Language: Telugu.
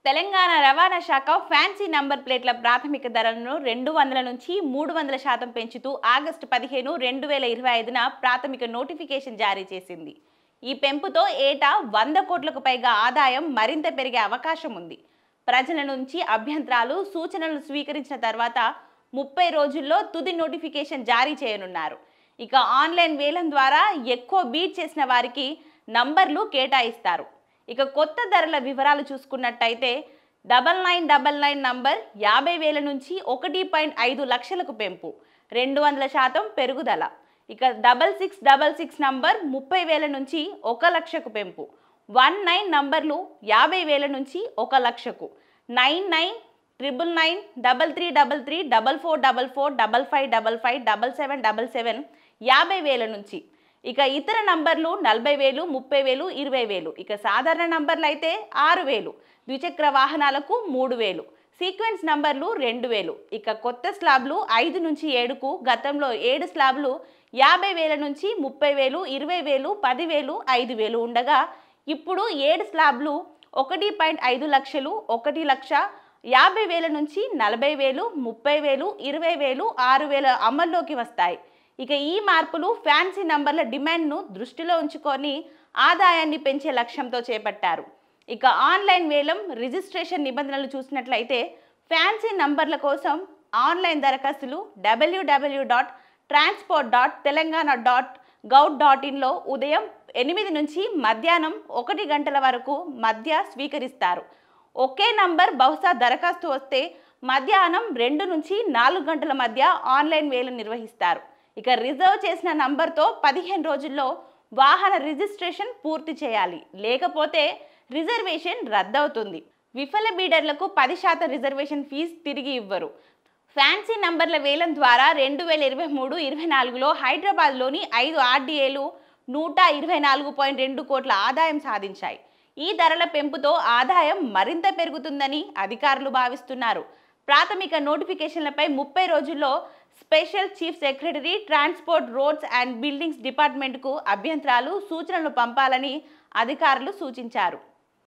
తెలంగాణ రవాణా శాఖ ఫ్యాన్సీ నంబర్ ప్లేట్ల ప్రాథమిక ధరలను 200 నుంచి 300% పెంచుతూ ఆగస్టు 15, 2025న ప్రాథమిక నోటిఫికేషన్ జారీ చేసింది. ఈ పెంపుతో ఏటా 100 కోట్లకు పైగా ఆదాయం మరింత పెరిగే అవకాశం ఉంది. ప్రజల నుంచి అభ్యంతరాలు, సూచనలు స్వీకరించిన తర్వాత 30 రోజుల్లో తుది నోటిఫికేషన్ జారీ చేయనున్నారు. ఇక ఆన్లైన్ వేలం ద్వారా ఎక్కువ బీట్ చేసిన వారికి నంబర్లు కేటాయిస్తారు. ఇక కొత్త ధరల వివరాలు చూసుకున్నట్టయితే 9999 నంబర్ 50,000 నుంచి 1.5 లక్షలకు పెంపు, 200% పెరుగుదల. ఇక 6666 నంబర్ 30,000 నుంచి 1 లక్షకు పెంపు, 19 నంబర్లు 50,000 నుంచి 1 లక్షకు, 99 999 3333 4444 5555 7777 50,000 నుంచి. ఇక ఇతర నంబర్లు 40,000, 30,000, 20,000. ఇక సాధారణ నంబర్లు అయితే 6,000, ద్విచక్ర వాహనాలకు 3,000, సీక్వెన్స్ నంబర్లు 2,000. ఇక కొత్త స్లాబ్లు 5 నుంచి 7కు గతంలో 7 స్లాబ్లు 50,000 నుంచి 30,000, 20,000, 10,000, 5,000 ఉండగా ఇప్పుడు 7 స్లాబ్లు 1.5 లక్షలు, 1 లక్ష, 50,000 నుంచి 40,000, 30,000, 20,000, 6,000 అమల్లోకి వస్తాయి. ఇక ఈ మార్పులు ఫ్యాన్సీ నంబర్ల డిమాండ్ను దృష్టిలో ఉంచుకొని ఆదాయాన్ని పెంచే లక్ష్యంతో చేపట్టారు. ఇక ఆన్లైన్ వేలం రిజిస్ట్రేషన్ నిబంధనలు చూసినట్లయితే ఫ్యాన్సీ నంబర్ల కోసం ఆన్లైన్ దరఖాస్తులు www.transport.telangana.gov.inలో ఉదయం 8 నుంచి మధ్యాహ్నం 1 గంటల వరకు మధ్య స్వీకరిస్తారు. ఒకే నంబర్ బహుశా దరఖాస్తు వస్తే మధ్యాహ్నం 2 నుంచి 4 గంటల మధ్య ఆన్లైన్ వేలం నిర్వహిస్తారు. ఇక రిజర్వ్ చేసిన నంబర్తో 15 రోజుల్లో వాహన రిజిస్ట్రేషన్ పూర్తి చేయాలి, లేకపోతే రిజర్వేషన్ రద్దవుతుంది. విఫల బీడర్లకు 10% రిజర్వేషన్ ఫీజు తిరిగి ఇవ్వరు. ఫ్యాన్సీ నంబర్ల వేలం ద్వారా 2023-24లో హైదరాబాద్లోని 5 ఆర్డీఏలు 124.2 కోట్ల ఆదాయం సాధించాయి. ఈ ధరల పెంపుతో ఆదాయం మరింత పెరుగుతుందని అధికారులు భావిస్తున్నారు. ప్రాథమిక నోటిఫికేషన్లపై 30 రోజుల్లో special chief secretary, transport, roads and buildings డిపార్ట్మెంట్కు అభ్యంతరాలు, సూచనలు పంపాలని అధికారులు సూచించారు.